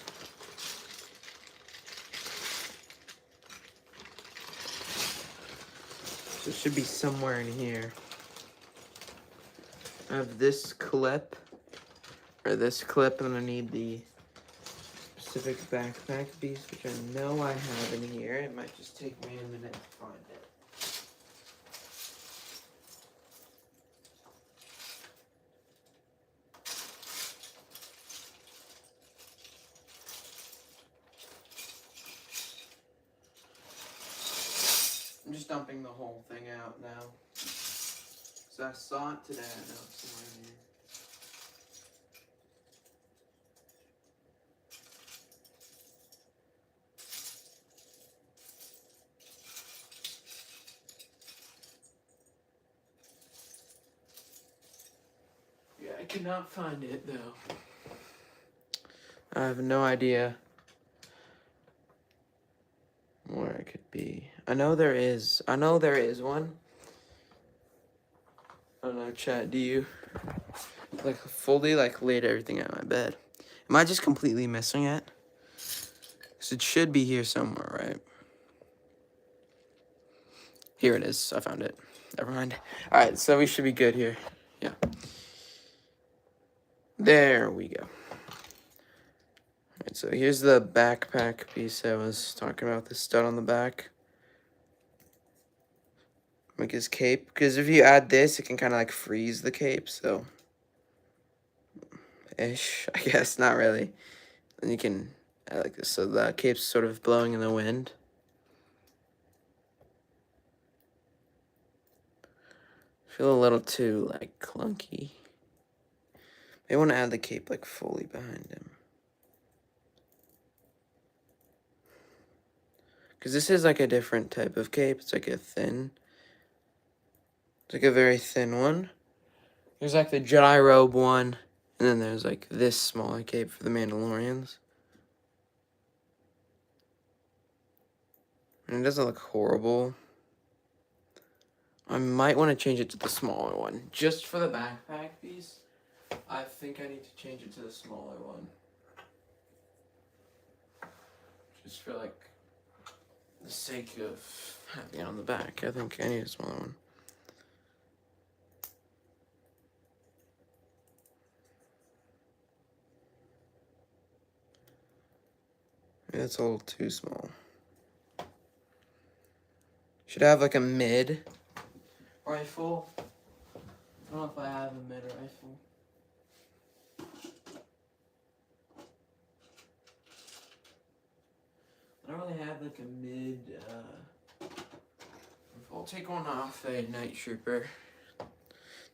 Speaker 1: So it should be somewhere in here. I have this clip, or this clip. I'm gonna need the specific backpack piece, which I know I have in here. It might just take me a minute to find it. I'm just dumping the whole thing out now. So I saw it today. I know it's somewhere in here. Yeah, I cannot find it though. I have no idea where it could be. I know there is one. I don't know, chat, do you? Like, fully, like, laid everything out in my bed. Am I just completely missing it? Because it should be here somewhere, right? Here it is. I found it. Never mind. Alright, so we should be good here. Yeah. There we go. Alright, so here's the backpack piece I was talking about, the stud on the back. Like his cape. Because if you add this, it can kind of like freeze the cape, so... Ish, I guess, not really. And you can add like this, so the cape's sort of blowing in the wind. Feel a little too, like, clunky. They want to add the cape, like, fully behind him. Because this is, like, a different type of cape. It's, like, it's like a very thin one. There's, like, the Jedi robe one. And then there's, like, this smaller cape for the Mandalorians. And it doesn't look horrible. I might want to change it to the smaller one. Just for the backpack piece. I think I need to change it to the smaller one. Just for like the sake of having it on the back. I think I need a smaller one. Maybe that's a little too small. Should I have like a mid rifle? I don't know if I have a mid rifle. I don't really have like a mid I'll take one off a night trooper.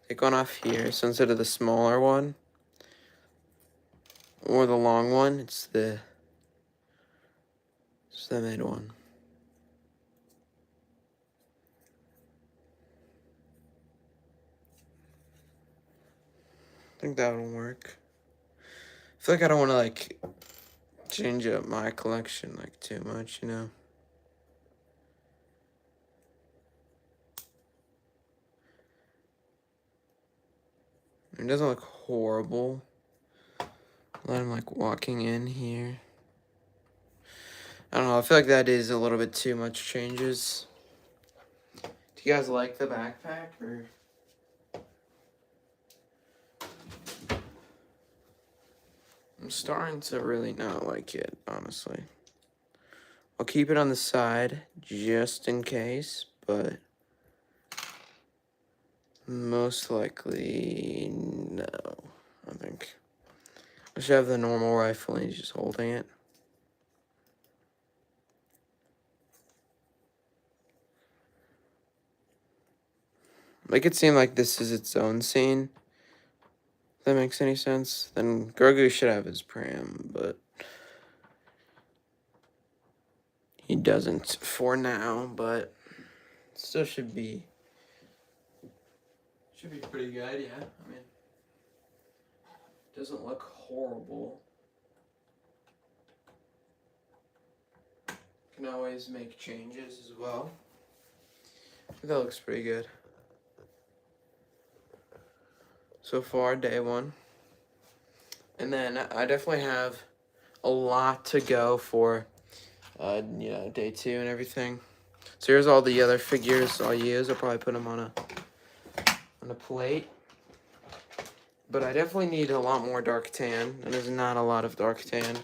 Speaker 1: Take one off here, so instead of the smaller one or the long one, it's the mid one. I think that'll work. I feel like I don't want to like change up my collection like too much, you know. It doesn't look horrible. Let him like walking in here. I don't know, I feel like that is a little bit too much changes. Do you guys like the backpack or? I'm starting to really not like it, honestly. I'll keep it on the side just in case, but most likely no, I think. I should have the normal rifle and he's just holding it. Make it seem like this is its own scene. If that makes any sense. Then Grogu should have his pram, but he doesn't for now, but still should be pretty good, yeah. I mean, doesn't look horrible. Can always make changes as well. That looks pretty good. So far, day one. And then I definitely have a lot to go for, day two and everything. So here's all the other figures I'll use. I'll probably put them on a plate. But I definitely need a lot more dark tan, and there's not a lot of dark tan.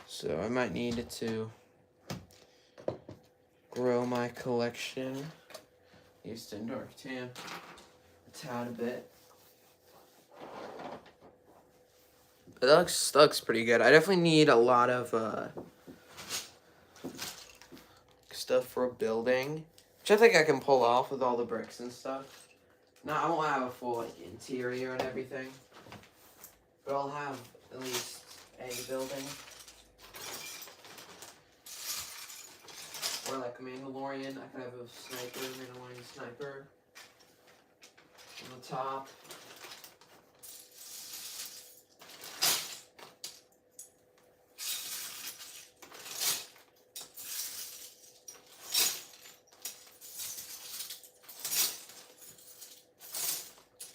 Speaker 1: So I might need to grow my collection. Used in dark tan a tad bit. But that looks pretty good. I definitely need a lot of stuff for building, which I think I can pull off with all the bricks and stuff. Now I won't have a full like interior and everything, but I'll have at least a building. Or like a Mandolorian, I could have a Mandalorian sniper on the top.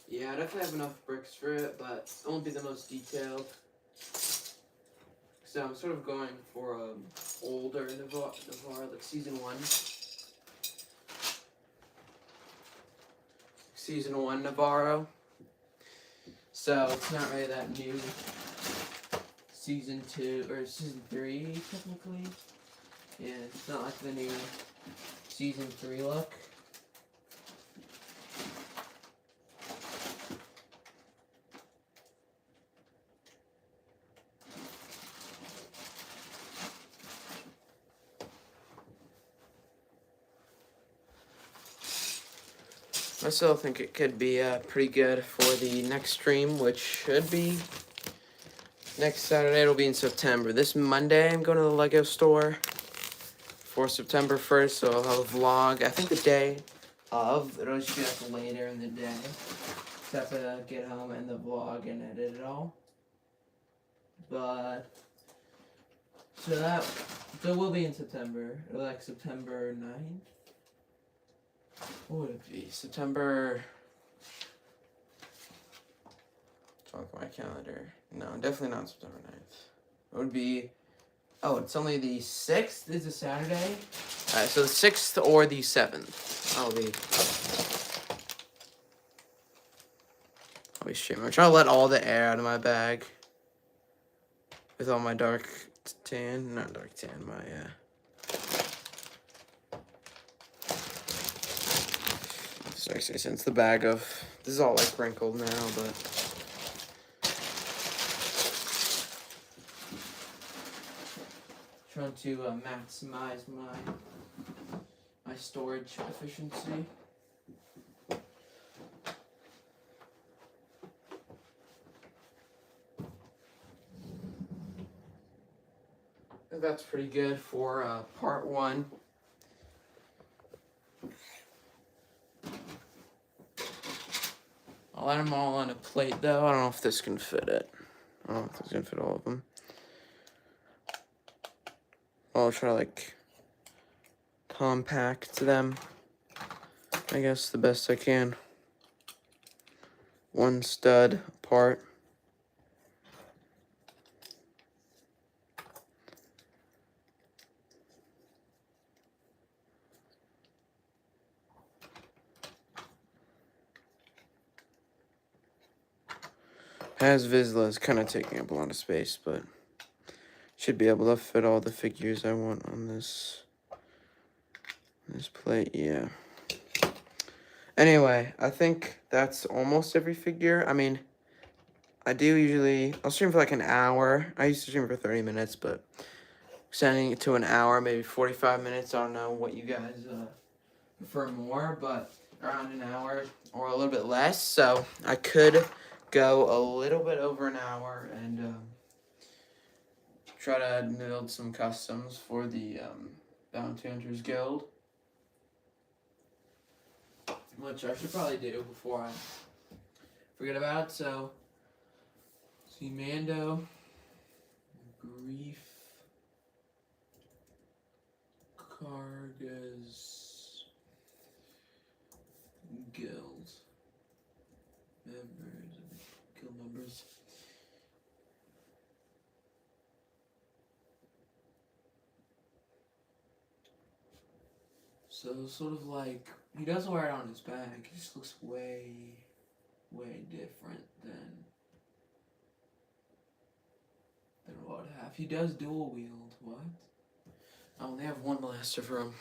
Speaker 1: Yeah, I definitely have enough bricks for it, but it won't be the most detailed. So I'm sort of going for older Navarro, like season 1. Season 1 Navarro. So it's not really that new. Season 2 or season 3 technically. Yeah, it's not like the new season 3 look. I still think it could be pretty good for the next stream, which should be next Saturday. It'll be in September. This Monday, I'm going to the Lego store for September 1st, so I'll have a vlog. I think the day of. It'll just be like later in the day. Just have to get home and the vlog and edit it all. But so that will be in September. Like September 9th. What would it be? September look at my calendar. No, definitely not September 9th. It would be, oh, it's only the 6th is a Saturday. Alright, so the 6th or the 7th. I'll be streaming. I'm trying to let all the air out of my bag. With all my dark tan, not dark tan, my, sorry, since the bag of, this is all like wrinkled now, but. Trying to maximize my storage efficiency. That's pretty good for part 1. I'll add them all on a plate though. I don't know if this can fit it. I don't know if this can fit all of them. I'll try to like compact them, I guess, the best I can. One stud apart. Has Vizsla is kind of taking up a lot of space, but should be able to fit all the figures I want on this plate. Yeah. Anyway, I think that's almost every figure. I mean, I'll stream for like an hour. I used to stream for 30 minutes, but extending it to an hour, maybe 45 minutes. I don't know what you guys prefer more, but around an hour or a little bit less. So I could go a little bit over an hour and try to build some customs for the Bounty Hunters Guild, which I should probably do before I forget about it. So, see Mando, Grief, Karga's Guild members. So sort of like, he doesn't wear it on his back. He just looks way different than what I have. He does dual wield. What? I only have one blaster for him.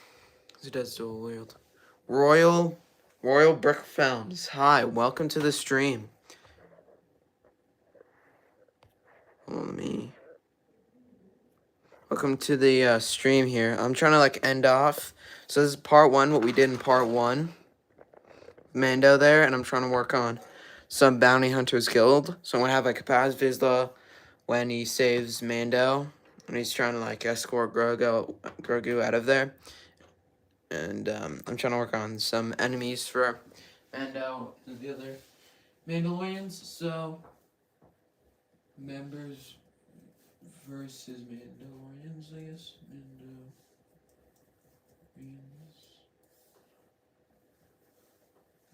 Speaker 1: He does dual wield. Royal Brick Founds. Hi, welcome to the stream. Welcome to the stream here. I'm trying to like end off. So this is part 1, what we did in part 1. Mando there, and I'm trying to work on some Bounty Hunters Guild. So I'm gonna have like a Paz Vizsla when he saves Mando, and he's trying to like escort Grogu out of there. And I'm trying to work on some enemies for Mando and the other Mandalorians. So members versus Mandalorians, I guess. Mandalorians.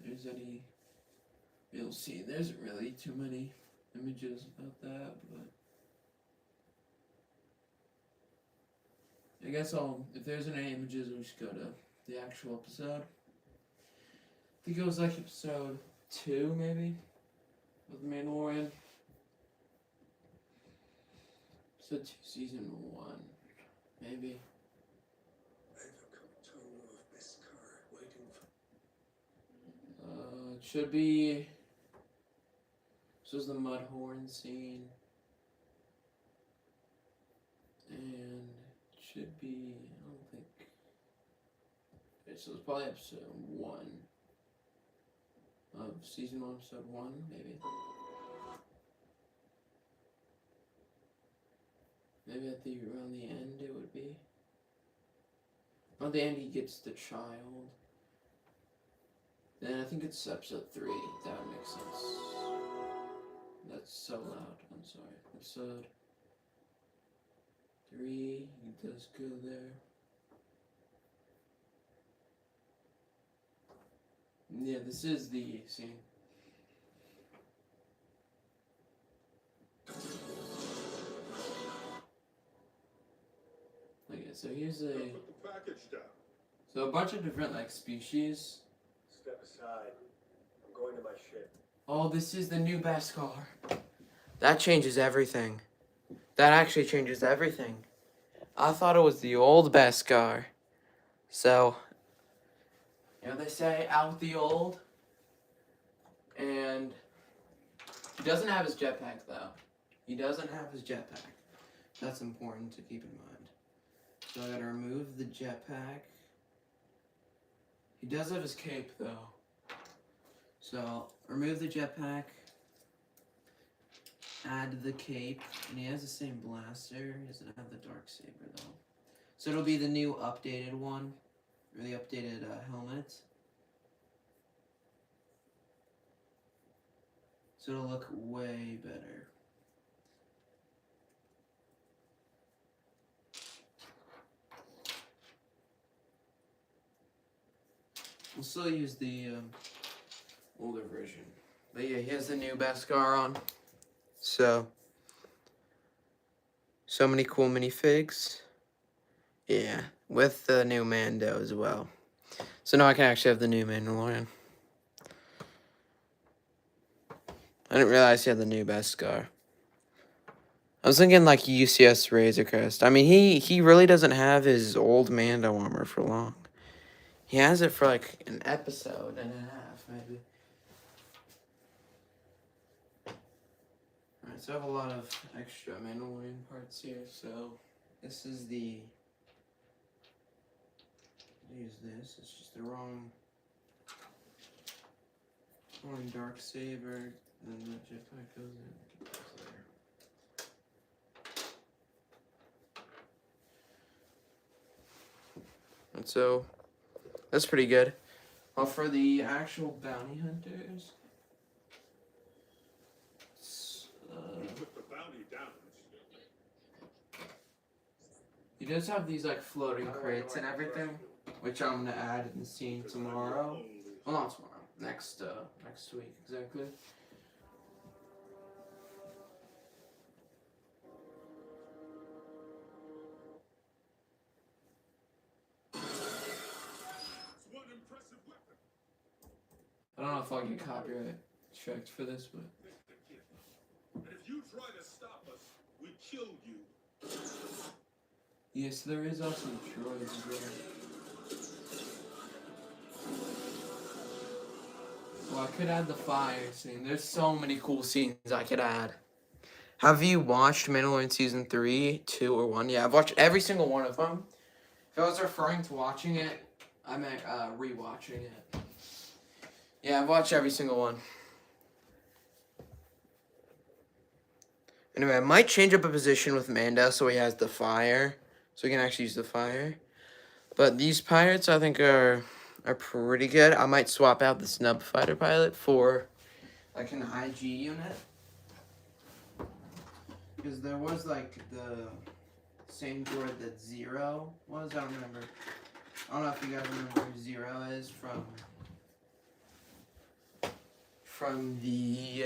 Speaker 1: There's any. You'll see. There isn't really too many images about that, but I guess if there's any images, we should go to the actual episode. I think it was like episode 2, maybe, with Mandalorian. Episode 2, season 1, maybe. It should be. This was the Mudhorn scene, and it should be. I don't think. Okay, so it's probably episode 1 of season 1, episode 1, maybe. Maybe around the end it would be. Around the end he gets the child. Then I think it's episode 3. That would make sense. That's so loud. I'm sorry. Episode 3. He does go there. Yeah, this is the scene. so here's a
Speaker 2: Put the package down.
Speaker 1: so a bunch of different like species.
Speaker 3: Step aside. I'm going to my ship.
Speaker 1: Oh, this is the new Beskar. That changes everything. That actually changes everything. I thought it was the old Beskar. So, you know, they say out the old. And he doesn't have his jetpack, though. He doesn't have his jetpack. That's important to keep in mind. So I gotta remove the jetpack. He does have his cape, though. So, remove the jetpack. Add the cape. And he has the same blaster. He doesn't have the dark saber, though. So it'll be the new updated one. Or the updated helmet. So it'll look way better. We'll still use the older version. But yeah, he has the new Beskar on. So many cool minifigs. Yeah, with the new Mando as well. So now I can actually have the new Mandalorian. I didn't realize he had the new Beskar. I was thinking like UCS Razor Crest. I mean, he really doesn't have his old Mando armor for long. He has it for like an episode and a half, maybe. Alright, so I have a lot of extra Mandalorian parts here. So this is the... use this. It's just the wrong dark saber. And then the jetpack goes in. Goes there. And so that's pretty good. Well, for the actual bounty hunters,
Speaker 2: Put the bounty down.
Speaker 1: he does have these like floating crates and everything, which I'm gonna add in the scene tomorrow. Well, not tomorrow. Next week, exactly.
Speaker 2: One impressive weapon.
Speaker 1: I don't know if I'll get copyright checked for this, but
Speaker 2: And if you try to stop us, we kill you.
Speaker 1: yes, there is also droids as well. Well, I could add the fire scene. There's so many cool scenes I could add. Have you watched Mandalorian Season 3, 2, or 1? Yeah, I've watched every single one of them. If I was referring to watching it, I meant rewatching it. Yeah, I've watched every single one. Anyway, I might change up a position with Mando so he has the fire. So he can actually use the fire. But these pirates, I think, are pretty good. I might swap out the snub fighter pilot for like an IG unit. Because there was like the same droid that Zero was. I don't remember. I don't know if you guys remember who Zero is from the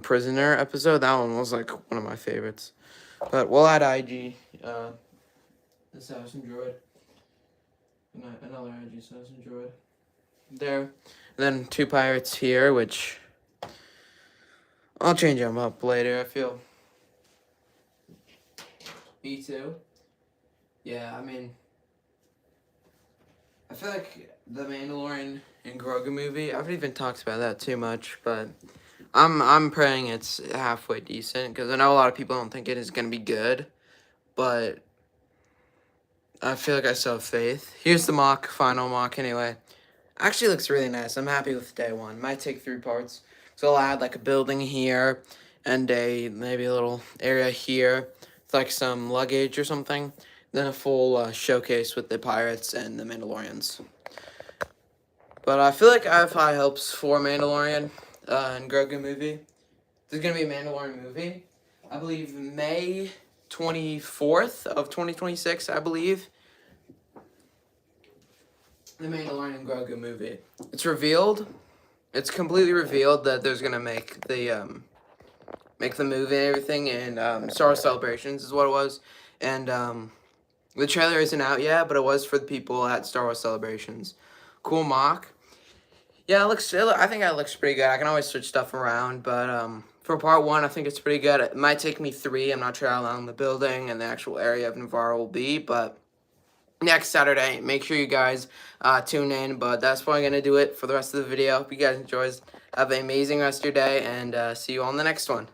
Speaker 1: Prisoner episode. That one was like one of my favorites. But we'll add IG assassin droid. Another IG assassin droid. There. And then 2 pirates here, which I'll change them up later, I feel. Me too. Yeah, I mean, I feel like the Mandalorian and Grogu movie, I haven't even talked about that too much, but I'm praying it's halfway decent, because I know a lot of people don't think it is going to be good, but I feel like I still have faith. Here's the mock, final mock anyway. Actually looks really nice. I'm happy with day 1. Might take 3 parts. So I'll add like a building here and maybe a little area here with like some luggage or something. Then a full showcase with the pirates and the Mandalorians. But I feel like I have high hopes for Mandalorian and Grogu movie. There's going to be a Mandalorian movie. I believe May 24th of 2026, I believe. The Mandalorian and Grogu movie. It's revealed. It's completely revealed that there's gonna make the make the movie and everything, and Star Wars Celebrations is what it was. And the trailer isn't out yet, but it was for the people at Star Wars Celebrations. Cool mock. Yeah, I think it looks pretty good. I can always switch stuff around, but for part one, I think it's pretty good. It might take me 3. I'm not sure how long the building and the actual area of Navarro will be, but next Saturday, make sure you guys tune in. But that's probably going to do it for the rest of the video. Hope you guys enjoy. Have an amazing rest of your day, and see you on the next one.